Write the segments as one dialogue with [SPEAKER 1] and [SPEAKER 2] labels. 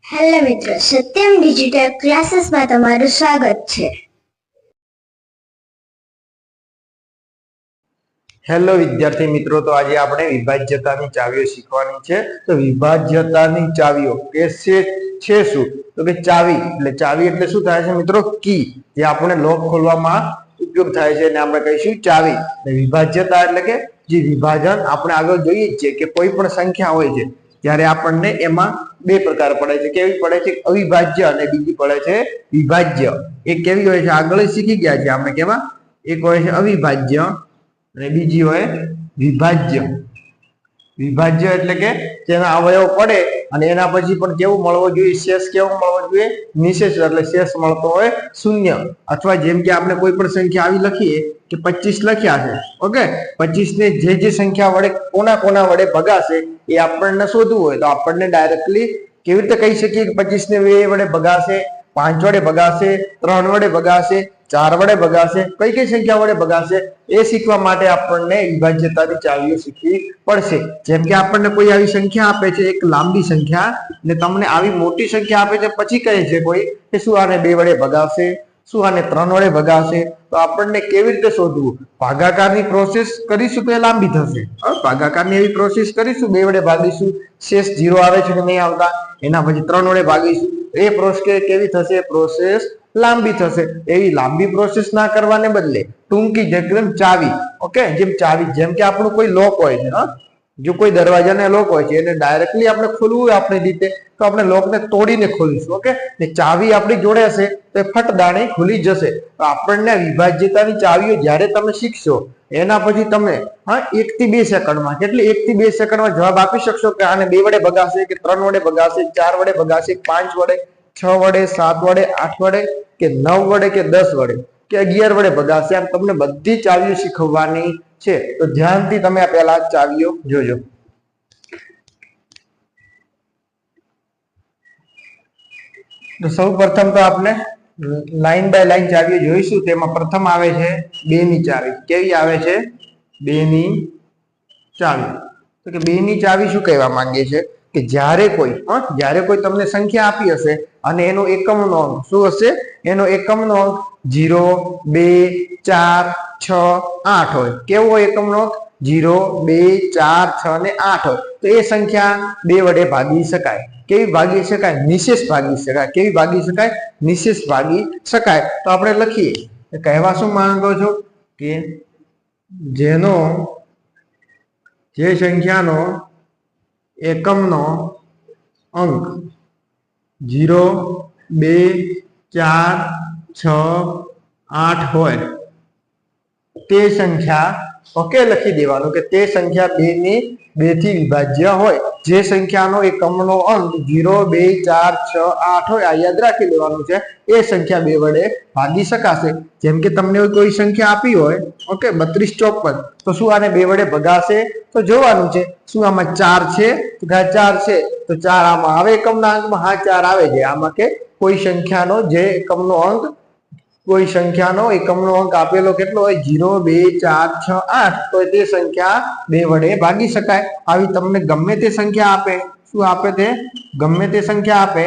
[SPEAKER 1] Hello મિત્રો, Satyam digital ક્લાસીસમાં તમારું સ્વાગત છે.
[SPEAKER 2] હેલો વિદ્યાર્થી મિત્રો, તો આજે આપણે વિભાજ્યતાની ચાવીઓ શીખવાની છે. તો વિભાજ્યતાની ચાવીઓ કે છે શું? તો કે ચાવી એટલે શું થાય છે મિત્રો? કી, જે આપણે લોક ખોલવામાં ઉપયોગ થાય છે અને આપણે કહીશું ચાવી. વિભાજ્યતા એટલે કે જે વિભાજન આપણે આગળ જોઈએ છીએ કે કોઈ પણ સંખ્યા હોય છે ત્યારે આપણને એમાં બે પ્રકાર પડે છે. કેવી પડે છે? અવિભાજ્ય અને બીજી પડે છે વિભાજ્ય. એક કેવી હોય છે આગળ શીખી ગયા છે આપણે, કેવા? એક હોય છે અવિભાજ્ય અને બીજી હોય વિભાજ્ય. વિભાજ્ય એટલે કે જેના અવયવ પડે અને એના પછી પણ કેવું મળવો જોઈએ? શેષ કેવો મળવો જોઈએ? નિશેષ, એટલે શેષ મળતો હોય શૂન્ય. અથવા જેમ કે આપણે કોઈ પણ સંખ્યા આવી લખીએ કે 25 લખ્યા છે, ઓકે, 25 ને જે સંખ્યા વડે કોના વડે ભગાશે એ આપણને શોધવું હોય તો આપણને ડાયરેક્ટલી કેવી રીતે કહી શકીએ કે 25 ને 2 વડે ભગાશે, 5 વડે ભગાશે, 3 વડે ભગાશે, 4 વડે ભગાશે, કઈ સંખ્યા વડે ભગાશે એ શીખવા માટે આપણને વિભાજ્યતાની ચાવીઓ શીખવી પડશે. જેમ કે આપણને કોઈ આવી સંખ્યા આપે છે, એક લાંબી સંખ્યા, ને તમને આવી મોટી સંખ્યા આપે છે, પછી કહે છે કોઈ કે શું આને 2 વડે ભગાશે, શું આને 3 વડે ભગાશે, તો આપણને કેવી રીતે શોધવું? ભાગાકારની પ્રોસેસ કરીશું તો એ લાંબી થશે. ભાગાકારની એવી પ્રોસેસ કરીશું, 2 વડે ભાગીશું, શેષ 0 આવે છે કે નહીં આવતા, એના પછી 3 વડે ભાગીશું, એ પ્રોસેસ કેવી થશે? પ્રોસેસ લાંબી થશે. એવી લાંબી પ્રોસેસ ના કરવાને બદલે ટૂંકી, જેમ ચાવી, ઓકે, જેમ કે આપણું કોઈ લોક હોય છે, જો કોઈ દરવાજાને લોક હોય છે એને ડાયરેક્ટલી આપણે ખોલવું હોય આપણી રીતે તો આપણે લોકને તોડીને ખોલીશું, ઓકે, ને ચાવી આપણી જોડે હશે તો ફટદાણે ખુલી જશે. તો આપણને વિભાજ્યતાની ચાવીઓ જ્યારે તમે શીખશો એના પછી તમે 1 થી 2 સેકન્ડમાં, કેટલી 1 થી 2 સેકન્ડમાં જવાબ આપી શકશો કે આને 2 વડે ભગાશે કે 3 વડે ભગાશે, 4 વડે ભગાશે, 5 વડે, 6 વડે, 7 વડે, 8 વડે કે 9 વડે કે 10 વડે કે 11 વડે ભગાશે. આમ તમને બધી ચાવીઓ શીખવવાની છે. તો ધ્યાનથી તમે આ પહેલા ચાવીઓ જોજો. તો સૌ પ્રથમ તો આપણે લાઈન બાય લાઈન ચાવીઓ જોઈશું. તેમાં પ્રથમ આવે છે 2 ની ચાવી. કેવી આવે છે? 2 ની ચાવી. તો કે 2 ની ચાવી શું કહેવા માંગે છે કે જ્યારે કોઈ તમને સંખ્યા આપી હશે અને એનો એકમનો અંક શું હશે? એનો એકમનો અંક 0, 2, 4, 6, 8 હોય. કેવો હોય એકમનો અંક? 0, 2, 4, 6 ને 8 હોય. તો એ સંખ્યા 2 વડે ભાગી શકાય. કેવી ભાગી શકાય? નિશેષ ભાગી શકાય. કેવી ભાગી શકાય? નિશેષ ભાગી શકાય. તો આપણે લખીએ, કહેવા શું માંગો છો કે જે સંખ્યાનો એકમનો અંક 0, 2, 4, 6, 8 હોય તે સંખ્યા, ઓકે, લખી દેવાનું કે તે સંખ્યા 2 થી વિભાજ્ય હોય. જે સંખ્યાનો એકમનો અંક 0, 2, 4, 6, 8 હોય, આ યાદ રાખી લેવાનું છે, એ સંખ્યા 2 વડે ભાગી શકાશે. જેમ કે તમને કોઈ સંખ્યા આપી હોય, ઓકે, 32, 54, તો શું આને 2 વડે ભગાશે? તો જોવાનું છે શું આમાં 4 છે, તો 4 છે, તો 4 આમાં આવે એકમના અંકમાં? હા, 4 આવે છે. આમાં કે કોઈ સંખ્યાનો જે એકમનો અંક, કોઈ સંખ્યાનો એકમનો અંક આપેલો કેટલો હોય? 0, 2, 4, 6, 8, તો તે સંખ્યા 2 વડે ભાગી શકાય. આવી તમને ગમે તે સંખ્યા આપે, શું આપે? તે ગમે તે સંખ્યા આપે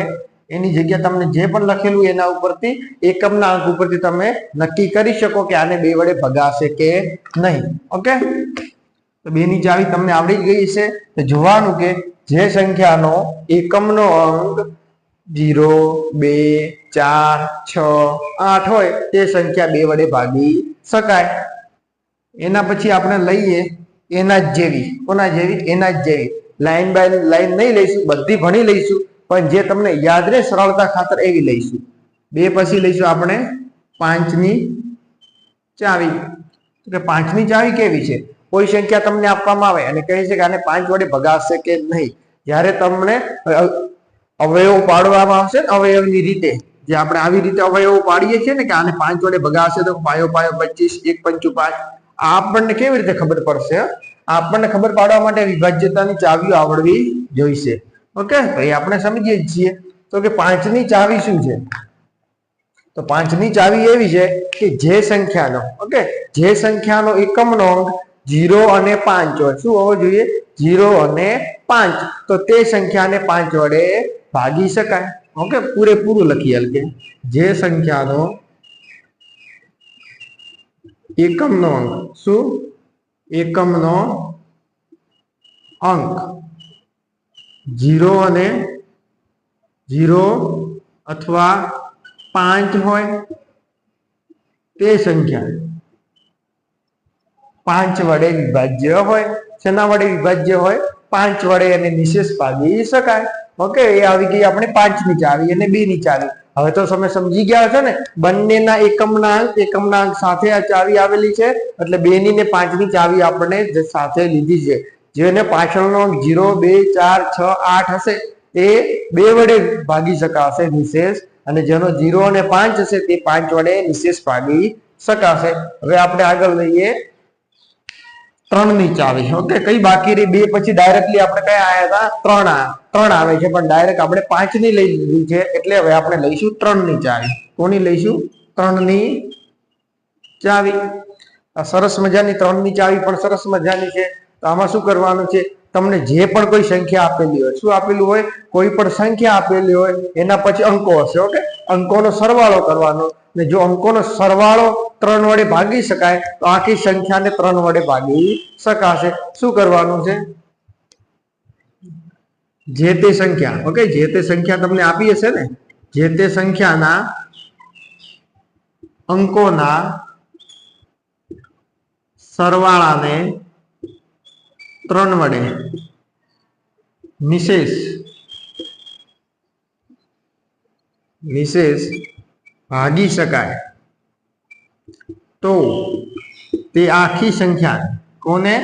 [SPEAKER 2] એની જગ્યા તમને જે પણ લખેલું એના ઉપરથી, એકમના અંક ઉપરથી તમે નક્કી કરી શકો કે આને 2 વડે ભગાશે કે નહીં. ઓકે, તો 2 ની ચાવી તમને આવડી ગઈ છે. તો જોવાનું કે જે સંખ્યાનો એકમનો અંક 0, 2, 4, 6, 8 હોય તે સંખ્યા 2 વડે ભાગી શકાય. એના પછી આપણે લઈએ એના જ જેવી. કોના જેવી? એના જ જેવી. લાઈન બાય લાઈન નહીં લઈશું, બધી ભણી લઈશું, પણ જે તમને યાદ રહે સરળતા ખાતર એવી લઈશું. 2 પછી લઈશું આપણે 5 ની ચાવી. કે 5 ની ચાવી કેવી છે? કોઈ સંખ્યા તમને આપવામાં આવે અને કહે છે કે આને 5 વડે ભગાશે કે નહીં. જ્યારે તમને અવયવ પાડવામાં આવશે ને, અવયવની રીતે, જે આપણે આવી રીતે અવયવ પાડીએ છીએ ને કે આને 5 વડે ભગાશે, તો પાયો 25, 1 પંચું 5, આ આપણને કેવી રીતે ખબર પડશે? આપણને ખબર પાડવા માટે વિભાજ્યતાની ચાવીઓ આવડવી જોઈશે. ઓકે, તો એ આપણે સમજીએ છીએ. તો કે 5 ની ચાવી શું છે? તો 5 ની ચાવી એવી છે કે જે સંખ્યાનો, ઓકે, જે સંખ્યાનો એકમનો અંક 0 અને 5 હોય. શું હોવો જોઈએ? 0 અને 5. તો તે સંખ્યાને 5 વડે ભાગી શકાય. ઓકે, પૂરેપૂરું લખીએ કે જે સંખ્યાનો એકમનો અંક, શું એકમનો અંક 0 અથવા 5 હોય તે સંખ્યા 5 વડે વિભાજ્ય હોય. શેના વડે વિભાજ્ય હોય? 5 વડે એને નિશેષ ભાગી શકાય. ઓકે, એ આવી ગઈ આપણે 5 ની ચાવી અને 2 ની ચાવી. હવે તો તમે સમજી ગયા છો ને, બંનેના એકમના અંક સાથે આ ચાવી આવેલી છે, એટલે 2 ની ને 5 ની ચાવી આપણે સાથે લીધી છે. જેને પાછળનો 0, 2, 4, 6, 8 હશે તે 2 વડે ભાગી શકાશે નિશેષ, અને જેનો 0 અને 5 હશે તે 5 વડે નિશેષ ભાગી શકાશે. હવે આપણે આગળ લઈએ 3 ની ચાવી. ઓકે, કઈ બાકી રહી? 2 પછી ડાયરેક્ટલી આપણે કયા આવ્યા હતા? 3 આવે છે, પણ ડાયરેક્ટ આપણે 5 ની લઈ લીધી છે, એટલે હવે આપણે લઈશું 3 ની ચાવી. કોની લઈશું? 3 ની ચાવી. આ સરસ મજાની 3 ની ચાવી પણ સરસ મજાની છે. તો આમાં શું કરવાનું છે? તમને જે પણ કોઈ સંખ્યા આપેલી હોય, શું આપેલું હોય? કોઈ પણ સંખ્યા આપેલી હોય એના પછી અંકો હશે. ઓકે, અંકોનો સરવાળો કરવાનો, ને જો અંકોનો સરવાળો 3 વડે ભાગી શકાય તો આખી સંખ્યાને 3 વડે ભાગી શકાશે. શું કરવાનું છે? જે તે સંખ્યા, ઓકે, જે તે સંખ્યા તમને આપી હશે ને, જે તે સંખ્યાના અંકોના સરવાળાને 3 વડે નિશેષ ભાગી શકાય તો તે આખી સંખ્યા, કોને?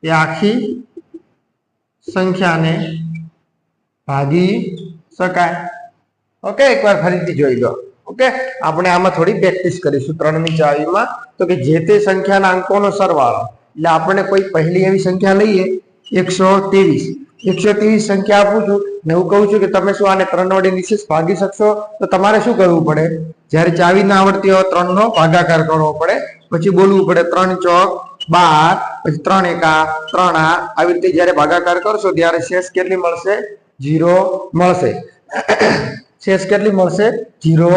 [SPEAKER 2] તે આખી સંખ્યાને ભાગી શકાય. ઓકે, એકવાર ફરીથી જોઈ લો. ઓકે, આપણે આમાં થોડી પ્રેક્ટિસ કરીશું 3 ની ચાવીમાં. તો કે જે તે સંખ્યાના અંકોનો સરવાળો, એટલે આપણે કોઈ પહેલી એવી સંખ્યા લઈએ 123 સંખ્યા આપું છું ને હું કહું છું કે તમે શું આને 3 વડે નિશેષ ભાગી શકશો? તો તમારે શું કરવું પડે? જ્યારે ચાવી ના આવડતી હોય 3 નો ભાગાકાર કરવો પડે, પછી બોલવું પડે 3 ચોક 12, પછી 3 એકા 3 આ. આવી રીતે જયારે ભાગાકાર કરશો ત્યારે શેષ કેટલી મળશે? 0 મળશે. શેષ કેટલી મળશે? 0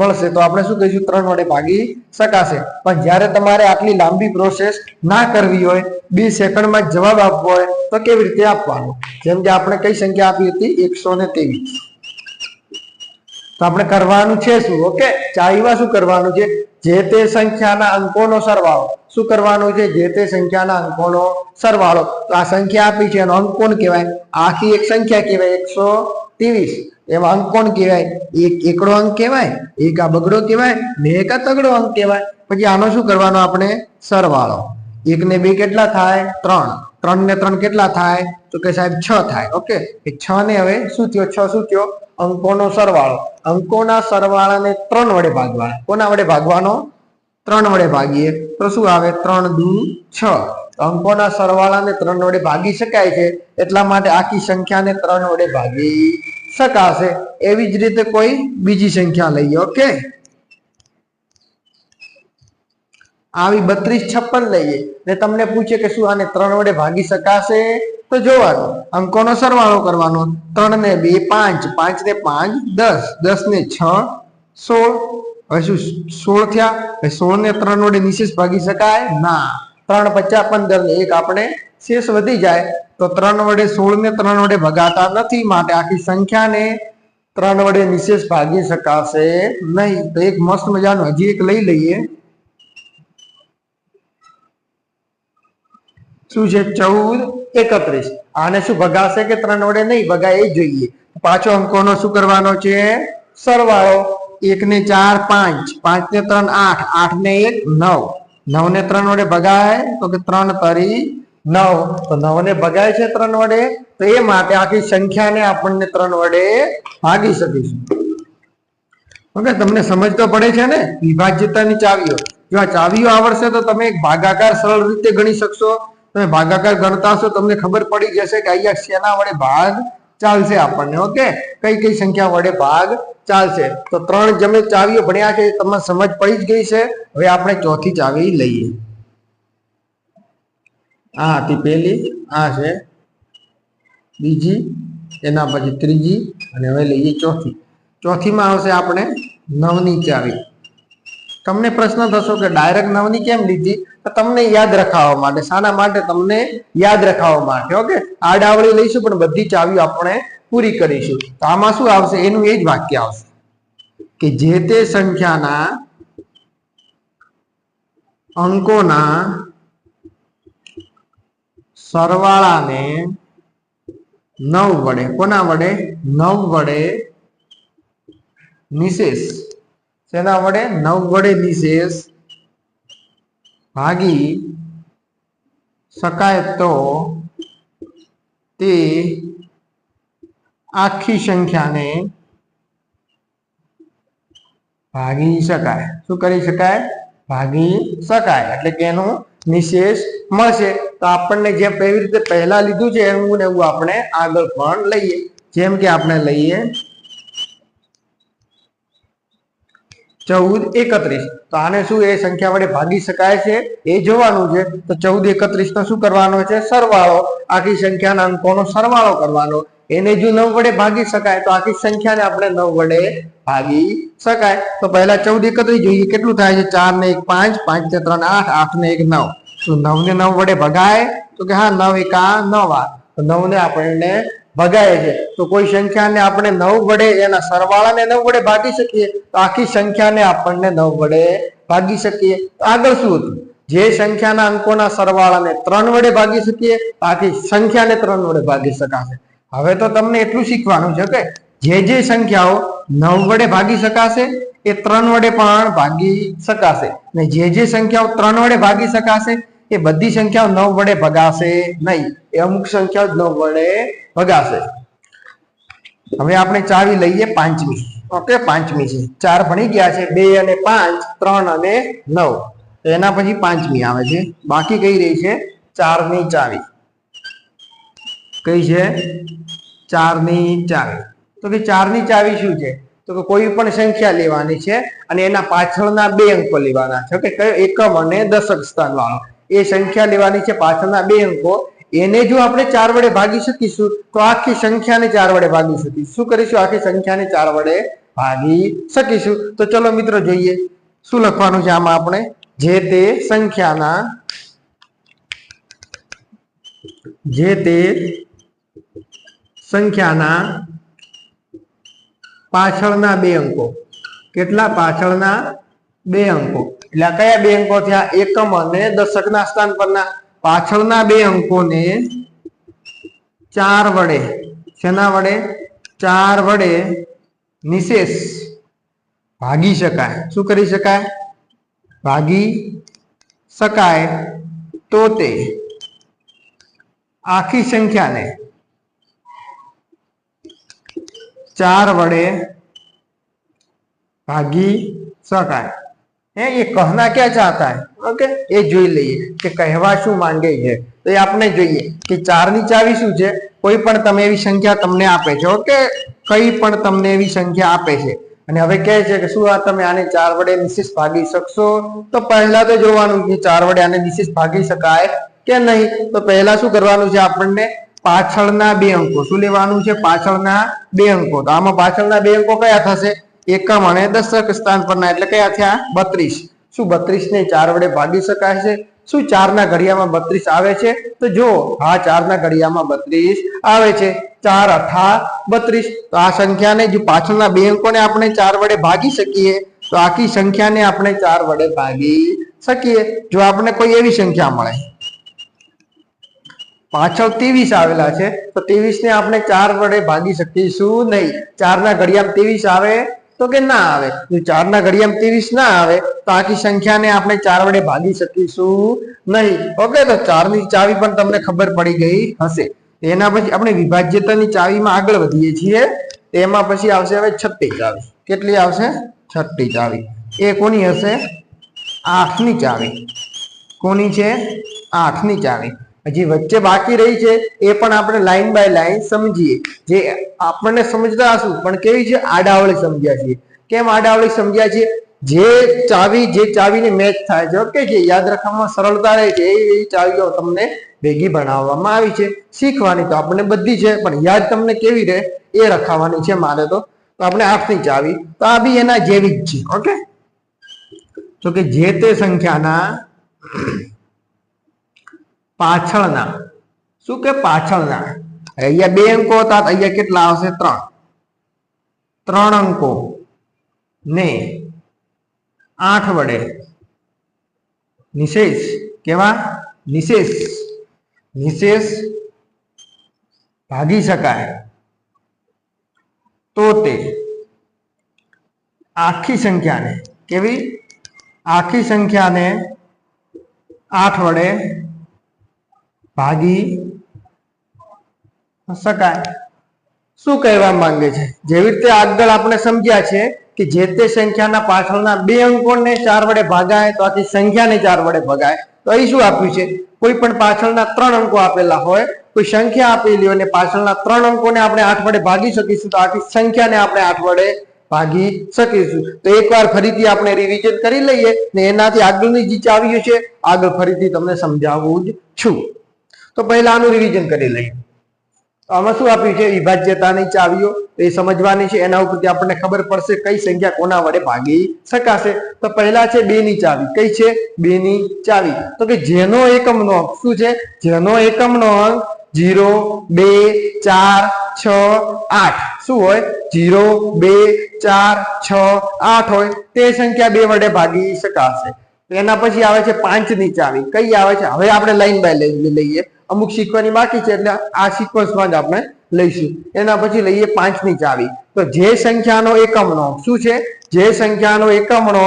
[SPEAKER 2] મળશે. તો આપણે શું કહીશું? 3 વડે ભાગી શકાશે. પણ જ્યારે તમારે આટલી લાંબી પ્રોસેસ ના કરવી હોય, 2 સેકન્ડમાં જવાબ આપવો હોય, તો કેવી રીતે આપવાનો? જેમ કે આપણે કઈ સંખ્યા આપી હતી? 123. તો આપણે કરવાનું છે શું? ઓકે, ચાવીમાં શું કરવાનું છે? જે તે સંખ્યાના અંકોનો સરવાળો. શું કરવાનું છે? જે તે સંખ્યાના અંકોનો સરવાળો. તો આ સંખ્યા આપી છે, એનો અંક કોણ કહેવાય? આખી એક સંખ્યા કહેવાય 123. એમાં અંક કોણ કહેવાય? એક એકડો અંક કહેવાય, એક આ બગડો કહેવાય, ને એક આ તગડો અંક કહેવાય. પછી આનો શું કરવાનો આપણે? સરવાળો. 1 ને 2 કેટલા થાય? 3. 3 ને 3 કેટલા થાય? તો કે સાહેબ 6 થાય. ઓકે, એ 6 ને હવે શું થયો? 6 શું થયો? અંકોનો સરવાળો. અંકોના સરવાળાને 3 વડે ભાગવાનો. કોના વડે ભાગવાનો? 3 વડે ભાગીએ તો શું આવે? 3 દુ 6. અંકોના સરવાળાને 3 વડે ભાગી શકાય છે, એટલા માટે આખી સંખ્યાને 3 વડે ભાગી શકાશે. એવી જ રીતે કોઈ બીજી સંખ્યા લઈએ. ઓકે, આવી 32, 56 લઈએ ને તમને પૂછે કે શું આને 3 વડે ભાગી શકાશે? તો જોવાનું, અંકોનો સરવાળો કરવાનો. 3 ને 2 5, 5 ને 5 10, 10 ને 6 16. હવે શું 16 થયા? 16 ને 3 વડે નિશેષ ભાગી શકાય? ના. 3 50 15 ને 1 આપણે શેષ વધી જાય, તો 3 વડે 16 ને 3 વડે ભગાતા નથી, માટે આખી સંખ્યાને 3 વડે નિશેષ ભાગી શકાશે નહીં. તો એક મસ્ત મજાનું હજી એક લઈ લઈએ. શું છે? 14 31. આને શું ભગાશે કે 3 વડે નહીં ભગાય? એ જોઈએ. પાછો અંકોનો શું કરવાનો છે? સરવાળો. 1 ને 4 5, 5 ને 3 8, 8 ને 1 9. 9 ને 3 વડે ભગાય? તો કે 3 તરી 9. તો 9 ને ભગાય છે 3 વડે, તો એ માટે આખી સંખ્યાને આપણને 3 વડે ભાગી શકીશું. ઓકે, તમને સમજ તો પડે છે ને વિભાજ્યતાની ચાવીઓ? જો આ ચાવીઓ આવડશે તો તમે એક ભાગાકાર સરળ રીતે ગણી શકશો. તમે ભાગાકાર ગણતા હશો, તમને ખબર પડી જશે કે અહીંયા શેના વડે ભાગ ચાલશે આપણને. ઓકે, કઈ કઈ સંખ્યા વડે ભાગ ચાલશે. તો 3 જમે ચાવીઓ ભણ્યા છે, તમને સમજ પડી જ ગઈ છે. હવે આપણે ચોથી ચાવી લઈએ. આ હતી પહેલી, આ છે બીજી, એના પછી ત્રીજી અને હવે લઈએ ચોથી. ચોથીમાં આવશે આપણે 9 ની ચાવી. તમને પ્રશ્ન થશો કે ડાયરેક્ટ 9 ની કેમ લીધી? તો તમને યાદ રખાવવા માટે. શાના માટે? તમને યાદ રખાવવા માટે. ઓકે, આડાવળી લઈશું પણ બધી ચાવીઓ આપણે પૂરી કરીશું. તો આમાં શું આવશે? એનું એ જ વાક્ય આવશે કે જે તે સંખ્યાના અંકોના સરવાળાને 9 વડે, કોના વડે? 9 વડે નિશેષ. શેના વડે? 9 વડે નિશેષ ભાગી શકાય તો તે આખી સંખ્યાને ભાગી શકાય. શું કરી શકાય? ભાગી શકાય. એટલે કે એનું નિશેષ મળશે. તો આપણને જે કેવી રીતે પહેલા લીધું છે એવું ને એવું આપણે આગળ પણ લઈએ. જેમ કે આપણે લઈએ 14 31. તો આને શું એ સંખ્યા વડે ભાગી શકાય છે એ જોવાનું છે. તો 14 31 નો શું કરવાનો છે? સરવાળો. આખી સંખ્યાના અંકોનો સરવાળો કરવાનો. એને જો 9 વડે ભાગી શકાય તો આખી સંખ્યાને આપણે 9 વડે ભાગી શકાય. તો પહેલા 14 31 જોઈએ. કેટલું થાય છે? 4 ને 1 5, 5 ને 3 8, 8 ને 1 9. તો 9 ને 9 વડે ભગાય? તો કે હા, 9 1 9. તો 9 ને આપણને ભગાય છે. તો કોઈ સંખ્યાને આપણે 9 વડે એના સરવાળાને 9 વડે ભાગી શકીએ તો આખી સંખ્યાને આપણને 9 વડે ભાગી શકીએ. તો આગળ શું હતું? જે સંખ્યાના અંકોના સરવાળાને 3 વડે ભાગી શકીએ તો આખી સંખ્યાને 3 વડે ભાગી શકાશે. હવે તો તમને એટલું શીખવાનું છે કે જે સંખ્યાઓ 9 વડે ભાગી શકાશે એ 3 વડે પણ ભાગી શકાશે. ને જે સંખ્યાઓ 3 વડે ભાગી શકાશે એ બધી સંખ્યાઓ 9 વડે ભગાશે નહીં. એ અમુક સંખ્યાઓ 9 વડે ભગાશે. હવે આપણે ચાવી લઈએ 5મી. ઓકે, 5મી છે. 4 ભણી ગયા છે, 2 અને 5, 3 અને 9. તો એના પછી 5મી આવે છે. બાકી કઈ રહી છે? 4 ની ચાવી. કઈ છે? 4 ની ચાવી. તો કે 4 ની ચાવી શું છે? તો કે કોઈ પણ સંખ્યા લેવાની છે અને એના પાછળના 2 અંકો લેવાના છે. કે કયો? એકમ અને દશક સ્થાન વાળો એ સંખ્યા લેવાની છે. પાછળના 2 અંકો એને જો આપણે 4 વડે ભાગી શકીશું તો આખી સંખ્યાને 4 વડે ભાગી શકીશું. શું કરીશું? આખી સંખ્યાને 4 વડે ભાગી શકીશું. તો ચલો મિત્રો જોઈએ શું લખવાનું છે આમાં. આપણે જે તે સંખ્યાના પાછળના 2 અંકો. કેટલા? પાછળના 2 અંકો. એટલે કયા 2 અંકો થયા? એકમ અને દશકના સ્થાન પરના. પાછળના 2 અંકોને 4 વડે, શેના વડે? 4 વડે નિશેષ ભાગી શકાય. શું કરી શકાય? ભાગી શકાય તો તે આખી સંખ્યાને 4 વડે ભાगी શકાય. ये कहना क्या चाहता है? ओके, ये જોઈ લઈએ કે કહેવા શું માંગે છે. તો એ આપણે જોઈએ કે 4 ની ચાવી શું છે? કોઈ પણ તમે એવી સંખ્યા તમને આપે છે. ઓકે, કઈ પણ તમને એવી સંખ્યા આપે છે અને હવે કહે છે કે શું આ તમે આને 4 વડે નિશેષ ભાગી શકશો? તો પહેલા તો જોવાનું કે 4 વડે આને નિશેષ ભાગી શકાય કે નહીં. તો પહેલા શું કરવાનું છે? આપણને પાછળના 2 અંકો શું લેવાનું છે? પાછળના 2 અંકો. તો આમાં પાછળના 2 અંકો કયા થશે? એકમ અને દશક સ્થાન પરના. એટલે કયા થયા? 32. શું 32 ને 4 વડે ભાગી શકાય છે? શું 4 ના ઘડિયામાં 32 આવે છે? તો જો હા, 4 ના ઘડિયામાં 32 આવે છે. 4 અઠા 32. તો આ સંખ્યાને જો પાછળના 2 અંકોને આપણે 4 વડે ભાગી શકીએ તો આખી સંખ્યાને આપણે 4 વડે ભાગી શકીએ. જો આપણે કોઈ એવી સંખ્યા મળે પાછળ 23 આવેલા છે તો 23 ને આપણે 4 વડે ભાગી શકીશું નહીં. 4 ના ઘડિયામાં 23 આવે તો કે ના આવે? જો 4 ના ઘડિયામાં 23 ના આવે તો આખી સંખ્યાને આપણે 4 વડે ભાગી શકીશું નહીં. ઓકે, તો 4 ની ચાવી પણ તમને ખબર પડી ગઈ હશે. એના પછી આપણે વિભાજ્યતાની ચાવીમાં આગળ વધીએ છીએ. એમાં પછી આવશે હવે છઠ્ઠી ચાવી. કેટલી આવશે? છઠ્ઠી ચાવી. એ કોની હશે? 8 ની ચાવી. કોની છે? 8 ની ચાવી. હજી વચ્ચે બાકી રહી છે એ પણ આપણે લાઈન બાય લાઈન સમજીએ. જે આપણને સમજતા હશું પણ કેવી છે? આડાવળી સમજ્યા છીએ. કેમ આડાવળી સમજ્યા છીએ? જે ચાવીને મેચ થાય છે, ઓકે, જે યાદ રાખવામાં સરળતા રહે છે એ ચાવીઓ તમને ભેગી બનાવવામાં આવી છે. શીખવાની તો આપણને બધી છે, પણ યાદ તમને કેવી રહે એ રખાવાની છે મારે. તો આપણે 8 ની ચાવી, તો આ બી એના જેવી જ છે. ઓકે, તો કે જે તે સંખ્યાના પાછળના, શું કે પાછળના, અહીંયા 2 અંકો હતા, અહીંયા કેટલા આવશે? 3 અંકો ને 8 વડે નિશેષ, કેવા? નિશેષ ભાગી શકાય તો તે આખી સંખ્યાને, કેવી? આખી સંખ્યાને 8 વડે ભાગી શકાય. શું કહેવા માંગે છે? જેવી રીતે આગળ આપણે સમજ્યા છે કે જે તે સંખ્યાના પાછળના 2 અંકોને 4 વડે ભાગાય તો આખી સંખ્યાને 4 વડે ભગાય. તો અહીં શું આપ્યું છે? કોઈ પણ પાછળના 3 અંકો આપેલા હોય, કોઈ સંખ્યા આપેલી હોય અને પાછળના 3 અંકોને આપણે 8 વડે ભાગી શકીશું, તો આખી સંખ્યાને આપણે 8 વડે ભાગી શકીશું. તો એકવાર ફરીથી આપણે રિવિઝન કરી લઈએ ને એનાથી આગળની જે ચાવીઓ છે આગળ ફરીથી તમને સમજાવું જ છું. તો પહેલા આનું રિવિઝન કરી લઈએ. આમાં શું આપ્યું છે? વિભાજ્યતાની ચાવીઓ. એ સમજવાની છે, એના ઉપરથી આપણને ખબર પડશે કઈ સંખ્યા કોના વડે ભાગી શકાશે. તો પહેલા છે 2 ની ચાવી. કઈ છે? 2 ની ચાવી. તો કે જેનો એકમનો અંક શું છે? જેનો એકમનો અંક 0, 2, 4, 6, 8 શું હોય? 0, 2, 4, 6, 8 હોય તે સંખ્યા 2 વડે ભાગી શકાશે. એના પછી આવે છે 5 ની ચાવી. કઈ આવે છે? હવે આપણે લાઈન બાય લાઈન લઈએ, અમુક શીખવાની બાકી છે એટલે આ સિક્વન્સમાં જ આપણે લઈશું. એના પછી લઈએ 5 ની ચાવી. તો જે સંખ્યાનો એકમનો શું છે? જે સંખ્યાનો એકમનો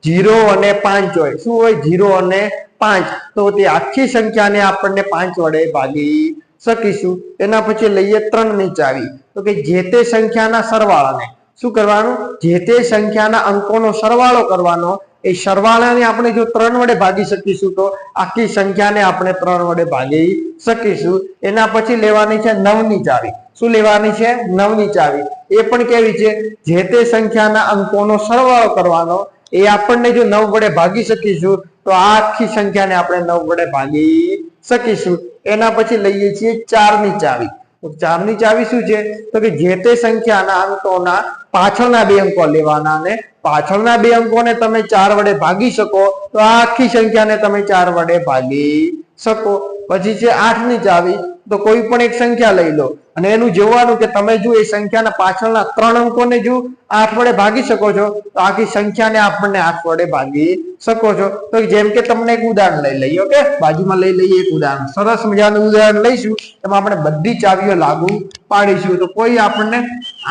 [SPEAKER 2] 0 અને 5 હોય. શું હોય? 0 અને 5. તો તે આખી સંખ્યાને આપણને 5 વડે ભાગી શકીશું. એના પછી લઈએ 3 ની ચાવી. તો કે જે તે સંખ્યાના સરવાળાને શું કરવાનું? જે તે સંખ્યાના અંકોનો સરવાળો કરવાનો. એ સરવાળાને આપણે જો 3 વડે ભાગી શકીશું તો આખી સંખ્યાને આપણે 3 વડે ભાગી શકીશું. એના પછી લેવાની છે 9 ની ચાવી. શું લેવાની છે? 9 ની ચાવી. એ પણ કેવી છે? જે તે સંખ્યાના અંકોનો સરવાળો કરવાનો. એ આપણને જો 9 વડે ભાગી શકીશું તો આ આખી સંખ્યાને આપણે 9 વડે ભાગી શકીશું. એના પછી લઈએ છીએ 4 ની ચાવી. તો 4 ની ચાવી શું છે? તો કે જે તે સંખ્યાના અંકોના પાછળના 2 અંકો લેવાના અને પાછળના 2 અંકોને તમે 4 વડે ભાગી શકો તો આ આખી સંખ્યાને તમે 4 વડે ભાગી શકો. પછી છે 8 ની ચાવી. તો કોઈ પણ એક સંખ્યા લઈ લો અને એનું જોવાનું કે તમે જો એ સંખ્યાના પાછળના 3 અંકોને જો 8 વડે ભાગી શકો છો તો આખી સંખ્યાને આપણને 8 વડે ભાગી શકો છો. તો જેમ કે તમને એક ઉદાહરણ લઈ લઈએ. ઓકે, બાજુમાં લઈ લઈએ એક ઉદાહરણ. સરસ મજાનું ઉદાહરણ લઈશું. એમાં આપણે બધી ચાવીઓ લાગુ પાડીશું. તો કોઈ આપણને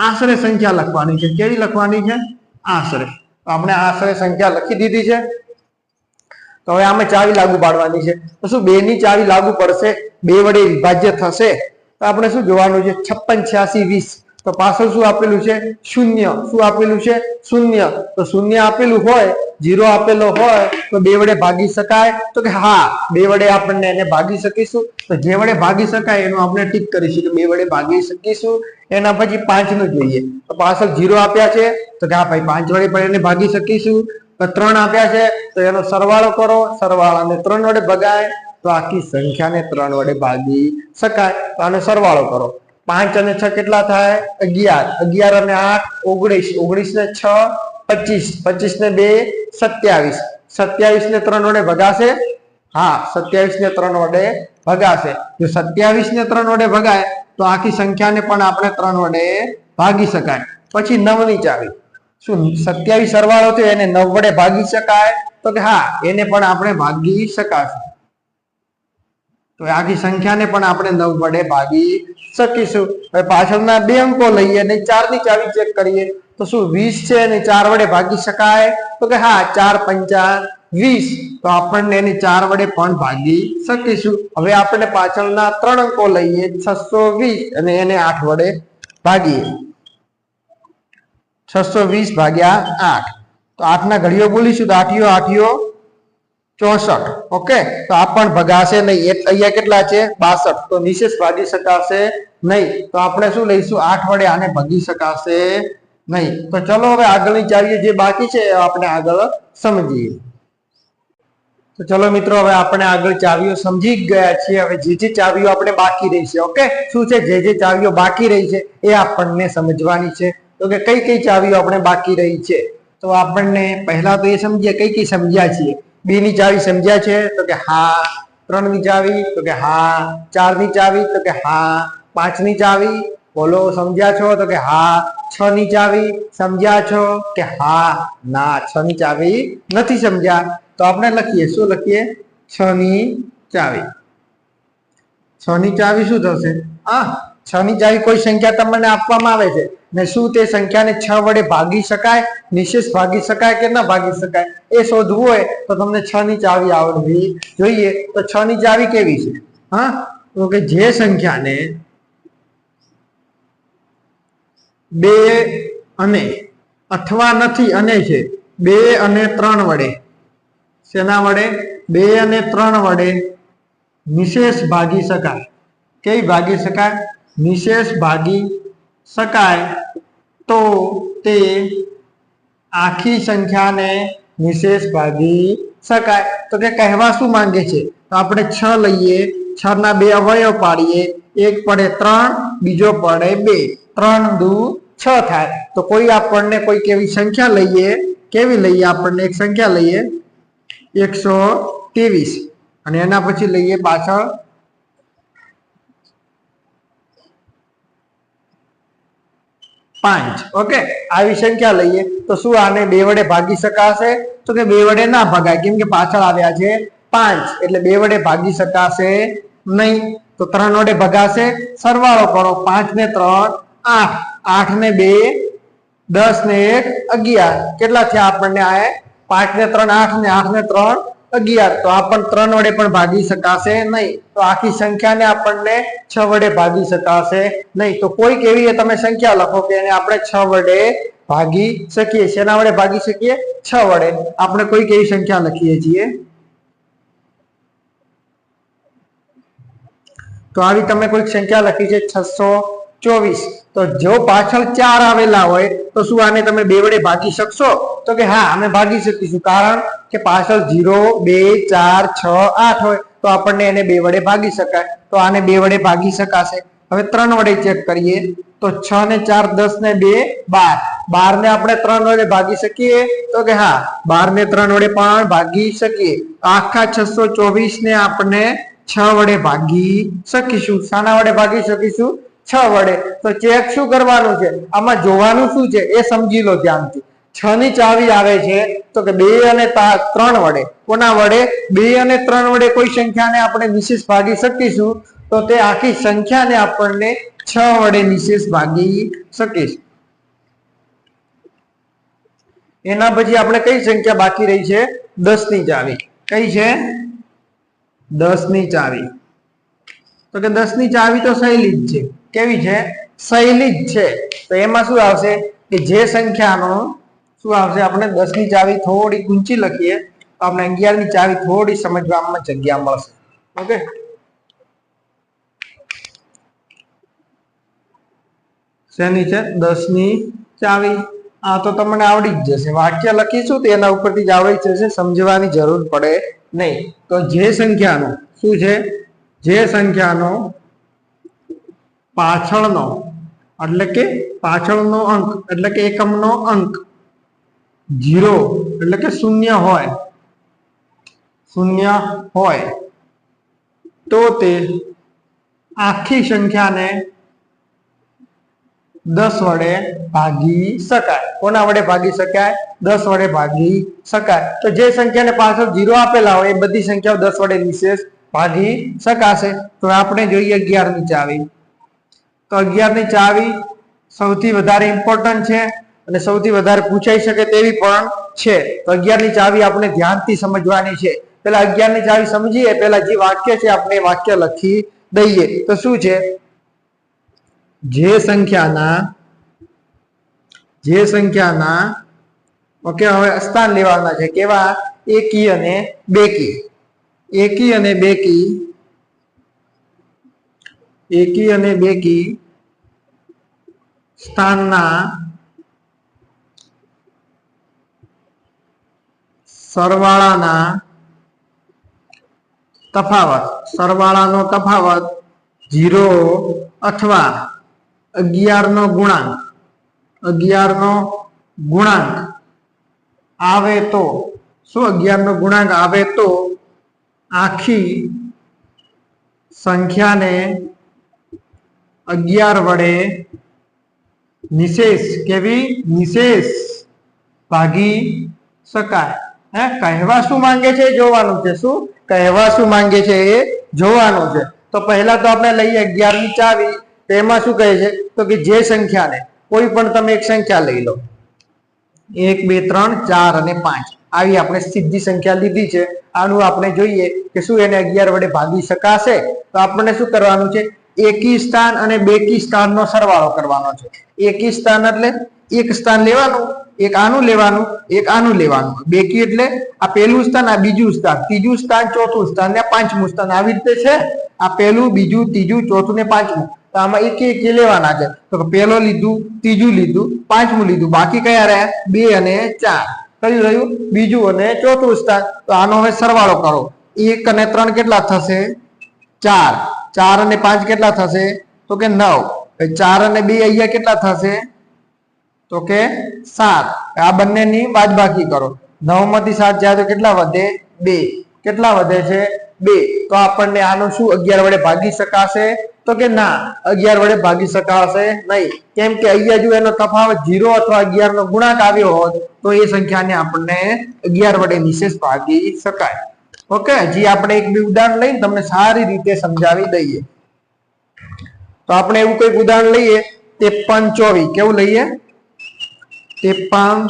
[SPEAKER 2] આશરે સંખ્યા લખવાની છે. કેવી લખવાની છે? આશરે. તો આપણે આશરે સંખ્યા લખી દીધી છે. તો હવે આમાં ચાવી લાગુ પાડવાની છે. તો શું 2 ની ચાવી લાગુ પડશે? 2 વડે વિભાજ્ય થશે. તો આપણે શું જોવાનું છે? 56, 86, 20. તો પાછળ શું આપેલું છે? 0. શું આપેલું છે? 0. તો 0 આપેલું હોય, 0 આપેલો હોય તો 2 વડે ભાગી શકાય? તો કે હા, 2 વડે આપણને એને ભાગી શકીશું. તો જે વડે ભાગી શકાય એનું આપણે ટીક કરીશું કે 2 વડે ભાગી શકીશું. એના પછી 5 નું જોઈએ. તો પાછળ 0 આપ્યા છે તો કે હા ભાઈ 5 વડે પણ એને ભાગી શકીશું. 3 આપ્યા છે તો એનો સરવાળો કરો. સરવાળાને 3 વડે ભગાય તો આખી સંખ્યાને 3 વડે ભાગી શકાય. તો આનો સરવાળો કરો. 5 અને 6 કેટલા થાય? 11. 11 અને 8 19. 19 ને 6 25. 25 ને 2 27. 27 ને 3 વડે ભગાશે? હા, 27 ને 3 વડે ભગાશે. જો 27 ને 3 વડે ભગાય તો આખી સંખ્યાને પણ આપણે 3 વડે ભાગી શકાય. પછી 9 ની ચાવી. શું 27 સરવાળો થયો એને 9 વડે ભાગી શકાય? તો કે હા, એને પણ આપણે ભાગી શકાશે. તો આખી સંખ્યાને પણ આપણે 9 વડે ભાગી શકીશું. હવે પાછળના 2 અંકો લઈએ અને 4 ની ચાવી ચેક કરીએ. તો શું 20 છે અને 4 વડે ભાગી શકાય? તો કે હા, 4 પંચા 20. તો આપણને એને 4 વડે પણ ભાગી શકીશું. હવે આપણે પાછળના 3 અંકો લઈએ 620 અને એને 8 વડે ભાગીએ. 620 ભાગ્યા 8. તો 8 ના ઘડીઓ બોલીશું તો 8 64. ઓકે, તો આ પણ ભગાશે નહીં. અહીંયા કેટલા છે? 62. તો નિશેષ ભાગી શકાશે નહીં. તો આપણે શું લઈશું? 8 વડે આને ભાગી શકાશે નહીં. તો ચલો હવે આગળની ચાવીઓ જે બાકી છે આપણે આગળ સમજીએ. તો ચલો મિત્રો હવે આપણે આગળ ચાવીઓ સમજી ગયા છીએ. હવે જે ચાવીઓ આપણે બાકી રહી છે, ઓકે, શું છે જે ચાવીઓ બાકી રહી છે એ આપણને સમજવાની છે. તો કે કઈ કઈ ચાવીઓ આપણે બાકી રહી છે, તો આપણને પહેલા તો એ સમજીએ કઈ કઈ સમજ્યા છીએ. 2 ની ચાવી સમજ્યા છે, તો કે હા. 3 ની ચાવી, તો કે હા. 4 ની ચાવી, તો કે હા. 5 ની ચાવી, બોલો સમજ્યા છો, તો કે હા. 6 ની ચાવી સમજ્યા છો કે હા. ના, 6 ની ચાવી નથી સમજ્યા. તો આપણે લખીએ, શું લખીએ? 6 ની ચાવી. 6 ની ચાવી શું થશે? 6 ની ચાવી કોઈ સંખ્યા તમને આપવામાં આવે છે ને શું તે સંખ્યાને 6 વડે ભાગી શકાય, નિશેષ ભાગી શકાય કે ન ભાગી શકાય એ શોધવું હોય તો તમને 6 ની ચાવી આવડવી જોઈએ. તો 6 ની ચાવી કેવી છે? તો કે જે સંખ્યાને 2 અને અથવા નથી અને છે 2 અને 3 વડે, શેના વડે? 2 અને 3 વડે નિશેષ ભાગી શકાય. કઈ ભાગી શકાય? નિશેષ ભાગી શકાય. તો તે આખી સંખ્યાને નિશેષ ભાગી શકાય. તો કે કહેવા શું માંગે છે? તો આપણે 6 લઈએ, 6 ના 2 અવયવ પાડીએ, એક પડે 3, બીજો પડે 2, 3 દુ 6 થાય. તો કોઈ આપણને કોઈ કેવી સંખ્યા લઈએ, કેવી લઈએ? આપણને એક સંખ્યા લઈએ 123 અને એના પછી લઈએ પાછળ 5. ઓકે, આવી સંખ્યા લઈએ તો શું આને 2 વડે ભાગી શકાશે? તો કે 2 વડે ના ભાગાય, કેમ કે પાછળ આવ્યા છે 5 એટલે 2 વડે ભાગી શકાશે નહીં. તો 3 વડે ભગાશે. સરવાળો કરો, 5 ને 3 8, 8 ને 2 10 ને 1 11. કેટલા થયા આપણને? આ 5 ને 3 8 ને 8 ને 3 11. તો આ પણ 3 વડે પણ ભાગી શકાશે નહીં. તો આખી સંખ્યાને આપણને 6 વડે ભાગી શકાશે નહીં. તો કોઈક એવી તમે સંખ્યા લખો કે એને આપણે 6 વડે ભાગી શકીએ. શેના વડે ભાગી શકીએ? 6 વડે. આપણે કોઈક એવી સંખ્યા લખીએ છીએ. તો આવી તમે કોઈક સંખ્યા લખી છે 624. તો જો પાછળ 4 આવેલા હોય તો શું આને તમે 2 વડે ભાગી શકશો? તો કે હા, અમે ભાગી શકીશું. કારણ કે પાછળ 0 2 4 6 8 હોય તો આપણને એને 2 વડે ભાગી શકાય. તો આને 2 વડે ભાગી શકાશે. હવે 3 વડે ચેક કરીએ તો 6 ને 4 10 ને 2 12. 12 ને આપણે 3 વડે ભાગી શકીએ? તો કે હા, 12 ને 3 વડે પણ ભાગી શકીએ. આખા 624 ને આપણે 6 વડે ભાગી શકીશું. શાના વડે ભાગી શકીશું? 6 વડે. તો ચેક શું કરવાનું છે? આમાં જોવાનું શું છે એ સમજી લો ધ્યાનથી. 6 ની ચાવી આવે છે તો કે 2 અને 3 વડે. કોના વડે? 2 અને 3 વડે કોઈ સંખ્યાને આપણે નિશેષ ભાગી શકીશું. તો તે આખી સંખ્યાને આપણને 6 વડે નિશેષ ભાગી શકીશું. એના પછી આપણે કઈ સંખ્યા બાકી રહી છે? 10 ની ચાવી. કઈ છે? 10 ની ચાવી. તો કે 10 ની ચાવી તો સહેલી જ છે. કેવી છે? સહેલી જ છે. તો એમાં શું આવશે કે જે સંખ્યાનો શું આવશે? આપણે 10 ની ચાવી થોડી ઊંચી લખીએ તો આપણે 11 ની ચાવી થોડી સમજવામાં જગ્યા મળશે. ઓકે, શેની છે? 10 ની ચાવી. આ તો તમને આવડી જ જશે. વાક્ય લખીશું તો એના ઉપરથી જ આવડી જશે, સમજવાની જરૂર પડે નહીં. તો જે સંખ્યાનો શું છે? જે સંખ્યાનો પાછળનો એટલે કે પાછળનો અંક એટલે કે એકમનો અંક 0 એટલે કે 0 હોય, 0 હોય તો તે આખી સંખ્યાને 10 વડે ભાગી શકાય. કોના વડે ભાગી શકાય? 10 વડે ભાગી શકાય. તો જે સંખ્યાને પાછળ 0 આપેલા હોય એ બધી સંખ્યાઓ 10 વડે નિશેષ ભાગી શકાશે. તો આપણે જોઈએ 11 ની ચાવી. તો 11 ની ચાવી સૌથી વધારે ઇમ્પોર્ટન્ટ છે અને સૌથી વધારે પૂછાઈ શકે તેવી પણ છે. તો 11 ની ચાવી આપણે ધ્યાનથી સમજવાની છે. પેલા 11 ની ચાવી સમજીએ, પેલા જે વાક્ય છે આપણે એ વાક્ય લખી દઈએ. તો શું છે? જે સંખ્યાના ઓકે, હવે સ્થાન લેવાના છે. કેવા? એકી અને બેકી. એકી અને બેકી, એકી અને બેકી સ્થાનના સરવાળાનો તફાવત 0 અથવા 11 નો ગુણાંક આવે તો શું 11 નો ગુણાંક આવે તો આખી સંખ્યાને 11 વડે નિશેષ ભાગી શકાય. કહેવા શું માંગે છે જોવાનું છે. શું કહેવા શું માંગે છે એ જોવાનું છે. તો પહેલા તો આપણે લઈએ 11 ની ચાવી. તેમાં શું કહે છે તો કે જે સંખ્યાને કોઈ પણ તમે એક સંખ્યા લઈ લો 1 2 3 4 અને 5 આવી આપણે સીધી સંખ્યા લીધી છે. આનું આપણે જોઈએ કે શું એને 11 વડે ભાગી શકાશે. તો આપણને શું કરવાનું છે એકી સ્થાન અને બેકી સ્થાનનો સરવાળો કરવાનો છે. એકી સ્થાન એટલે એક સ્થાન લેવાનું, એક આનું લેવાનું, એક આનું લેવાનું. બેકી એટલે આ પહેલું સ્થાન, આ બીજું સ્થાન, ત્રીજું સ્થાન, ચોથું સ્થાન ને પાંચમું સ્થાન. આવી રીતે છે આ પહેલું, બીજું, ત્રીજું, ચોથું ને પાંચમું. તો આમાં એક એક લેવાના છે. તો પહેલો લીધું, ત્રીજું લીધું, પાંચમું લીધું, બાકી કયા રહ્યા 2 અને 4. કયું રહ્યું બીજું અને ચોથું સ્થાન. તો આનો હવે સરવાળો કરો. 1 અને 3 કેટલા થશે 4. 4 અને 5 કેટલા થશે તો કે 9. 4 અને 2 અહીંયા કેટલા થશે તો કે 7. આ બંનેની બાદબાકી કરો. 9 માંથી 7 જાય તો કેટલા વધે 2. કેટલા વધે છે 2. તો આપણને આનું શું 11 વડે ભાગી શકાશે તો કે ના, 11 વડે ભાગી શકાશે નહીં. કેમ કે અહીંયા જો એનો તફાવત 0 અથવા 11 નો ગુણાંક આવ્યો હોત તો એ સંખ્યાને આપણને 11 વડે નિશેષ ભાગી શકાય. ઓકે, હજી આપણે એક બે ઉદાહરણ લઈને તમને સારી રીતે સમજાવી દઈએ. તો આપણે એવું કઈક ઉદાહરણ લઈએ 53 24. કેવું લઈએ 53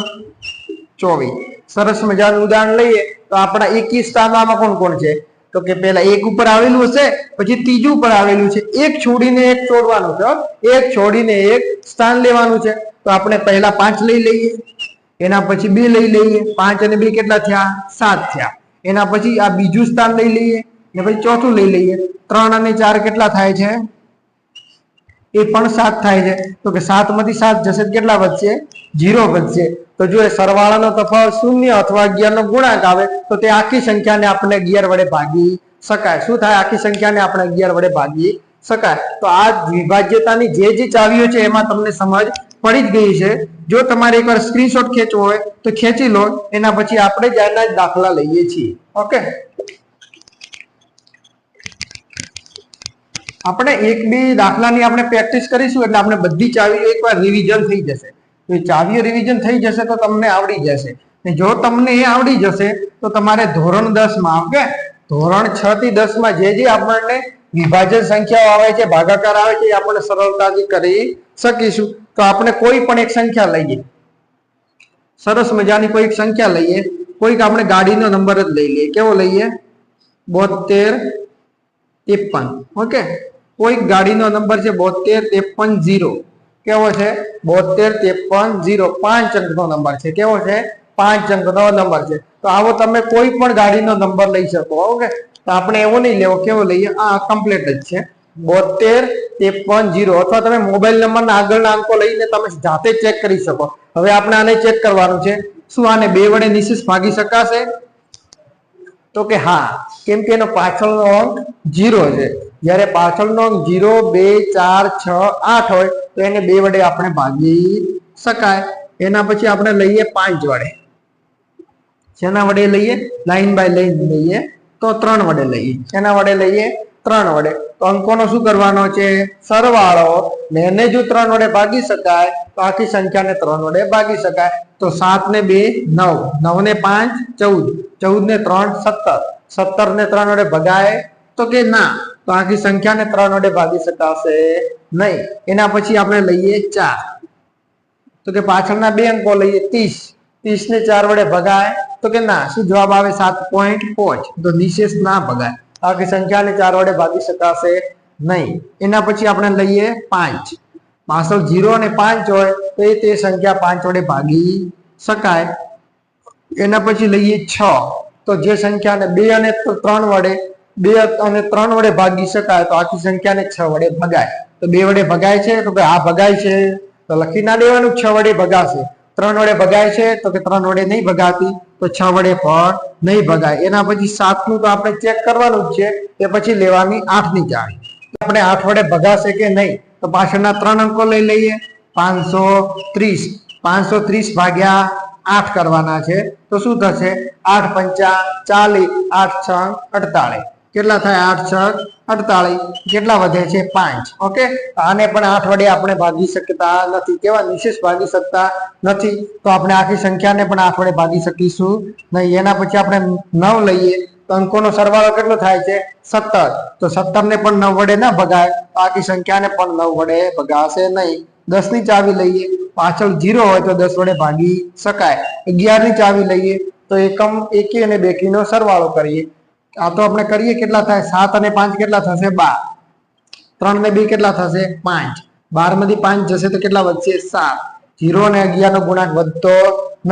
[SPEAKER 2] 24. સરસ મજાનું ઉદાહરણ લઈએ. તો આપણા એકી સ્થાનમાં કોણ કોણ છે તો કે પેલા એક ઉપર આવેલું હશે, પછી ત્રીજું ઉપર આવેલું છે. એક છોડીને એક છોડવાનું છે. એક છોડીને એક સ્થાન લેવાનું છે. તો આપણે પહેલા 5 લઈ લઈએ, એના પછી 2 લઈ લઈએ. 5 અને 2 કેટલા થયા 7 થયા. એના પછી આ બીજું સ્થાન લઈ લઈએ ને પછી ચોથું લઈ લઈએ. 3 અને 4 કેટલા થાય છે એ પણ 7 થાય છે. તો કે 7 માંથી 7 જશે કેટલા વધશે 0 વધશે. તો જો એ સરવાળાનો તફાવત 0 અથવા 11 નો ગુણાંક આવે તો તે આખી સંખ્યાને આપણે 11 વડે ભાગી શકાય. શું થાય આખી સંખ્યાને આપણે 11 વડે ભાગી શકાય. તો આ વિભાજ્યતાની જે ચાવીઓ છે એમાં તમને સમજ પડી જ ગઈ છે. જો તમારે એકવાર સ્ક્રીનશોટ ખેંચવો હોય તો ખેંચી લો. એના પછી આપણે જારના દાખલા લઈએ છીએ. ઓકે, આપણે એક બે દાખલાની આપણે પ્રેક્ટિસ કરીશું એટલે આપણે બધી ચાવીઓ એકવાર રિવિઝન થઈ જશે. તો ચાવીઓ રિવિઝન થઈ જશે તો તમને આવડી જશે. જો તમને એ આવડી જશે તો તમારે ધોરણ 10 માં ઓકે ધોરણ 6 થી 10 માં જે આપણને વિભાજન સંખ્યાઓ આવે છે, ભાગાકાર આવે છે, એ આપણે સરળતાથી કરી શકીશું. તો આપણે કોઈ પણ એક સંખ્યા લઈએ, સરસ મજાની કોઈ એક સંખ્યા લઈએ. કોઈક આપણે ગાડીનો નંબર જ લઈ લઈએ. કેવો લઈએ 72 53. ઓકે, કોઈક ગાડીનો નંબર છે 72 53 0. કેવો છે 72 53 0. 5 અંકનો નંબર છે. કેવો છે 5 અંકનો નંબર છે. તો આવો તમે કોઈ પણ ગાડીનો નંબર લઈ શકો. ઓકે, તો આપણે એવો નહીં લેવો. કેવો લઈએ આ કમ્પ્લીટ જ છે 72 53 0. અથવા તમે મોબાઈલ નંબરના આગળના અંકો લઈને તમે જાતે ચેક કરી શકો. હવે આપણે આને ચેક કરવાનું છે શું આને 2 વડે નિશેષ ભાગી શકાશે તો કે હા, કેમ કે એનો પાછળનો અંક 0 છે. જ્યારે પાછળનો અંક 0 2 4 6 8 હોય તો એને 2 વડે આપણે ભાગી શકાય. એના પછી આપણે લઈએ 5 વડે. શેના વડે લઈએ લાઈન બાય લાઈન લઈએ તો 3 વડે લઈએ. શેના વડે લઈએ 3 વડે. તો અંકોનો શું કરવાનો છે સરવાળો. ને એને જો 3 વડે ભાગી શકાય તો આખી સંખ્યાને 3 વડે ભાગી શકાય. તો 7 ને 2 9, 9 ને 5 14, 14 ને 3 17, 17 ને 3 વડે ભગાય તો કે ના, તો આખી સંખ્યાને 3 વડે ભાગી શકાશે નહીં. એના પછી આપણે લઈએ 4. તો કે પાછળના 2 અંકો લઈએ 30, 30 ને 4 વડે ભગાય તો કે ના. શું જવાબ આવે 7.5. તો નિશેષ ના ભગાય. આખી સંખ્યાને 4 વડે ભાગી શકાશે નહીં. એના પછી આપણે લઈએ 5. પાછળ 0 અને 5 હોય તો તે સંખ્યા 5 વડે ભાગી શકાય. એના પછી લઈએ 6. તો જે સંખ્યાને 2 અને 3 વડે 2 અને 3 વડે ભાગી શકાય તો આખી સંખ્યાને 6 વડે ભગાય. તો 2 વડે ભગાય છે તો કે આ ભગાય છે તો લખી ના દેવાનું 6 વડે ભગાશે. 3 વડે ભગાય છે તો કે 3 વડે નહીં ભગાતી તો 6 વડે પણ નહીં ભગાય. એના પછી 7 નું તો આપણે ચેક કરવાનું જ છે, એ પછી લેવાની 8 ની ચાવી. આપણે 8 વડે ભગાશે કે નહીં તો પાછળના 3 અંકો લઈ લઈએ. 530 530 ભાગ્યા 8 કરવાના છે તો શું થશે? 8 પંચા 40, 8 છંગ 48. કેટલા થાય? 8 છંગ 48. કેટલા વધે છે? 5. ઓકે, આને પણ 8 વડે આપણે ભાગી શકતા નથી. કેવા? નિશેષ ભાગી શકતા નથી. તો આપણે આખી સંખ્યાને પણ 8 વડે ભાગી શકીશું નહીં. એના પછી આપણે 9 લઈએ તો અંકોનો સરવાળો કેટલો થાય છે? 17. તો 17 ને પણ 9 વડે ના ભગાય, તો આખી સંખ્યાને પણ 9 વડે ભગાશે નહીં. 10 ની ચાવી લઈએ, પાછળ 0 હોય તો 10 વડે ભાગી શકાય. 11 ની ચાવી લઈએ તો એકમ એકી અને બેકીનો સરવાળો કરીએ. આ તો આપણે કરીએ, કેટલા થાય? 7 અને 5 કેટલા થશે? 12. 3 ને 2 કેટલા થશે? 5. 12 માંથી 5 જશે તો કેટલા વધશે? 7. 0 અને 11 નો ગુણાંક વધતો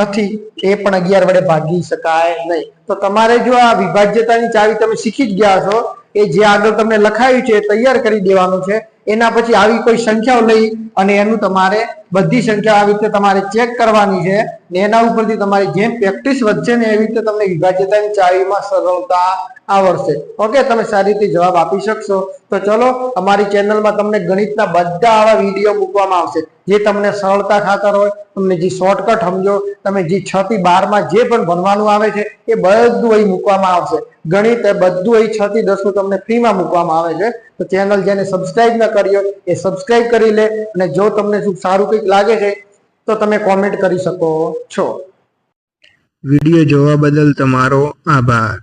[SPEAKER 2] નથી, એ પણ 11 વડે ભાગી શકાય નહીં. તો તમારે જો આ વિભાજ્યતાની ચાવી તમે શીખી જ ગયા છો, એ જે આગળ તમને લખાયું છે તૈયાર કરી દેવાનું છે. એના પછી આવી કોઈ સંખ્યાઓ લઈ અને એનું તમારે બધી સંખ્યા આવી રીતે તમારે ચેક કરવાની છે ને એના ઉપરથી તમારી જેમ પ્રેક્ટિસ વધશે ને એવી રીતે તમને વિભાજ્યતાની ચાવીમાં સરળતા આવડશે. ઓકે, તમે સારી રીતે જવાબ આપી શકશો. તો ચલો, અમારી ચેનલમાં તમને ગણિતના બધા આવા વિડીયો મૂકવામાં આવશે, જે તમને સરળતા ખાતર હોય, તમને જે શોર્ટકટ સમજો, તમે જે 6 થી 12 માં જે પણ ભણવાનું આવે છે એ બધું અહીં મૂકવામાં આવશે. ગણિત એ બધું અહીં 6 થી 10 નું તમને ફ્રીમાં મૂકવામાં આવે છે. તો ચેનલ જેને સબસ્ક્રાઇબ ન કરી હોય એ સબસ્ક્રાઇબ કરી લે, અને જો તમને સારું કંઈક લાગે છે તો તમે કોમેન્ટ કરી શકો છો.
[SPEAKER 3] વિડીયો જોવા બદલ તમારો આભાર.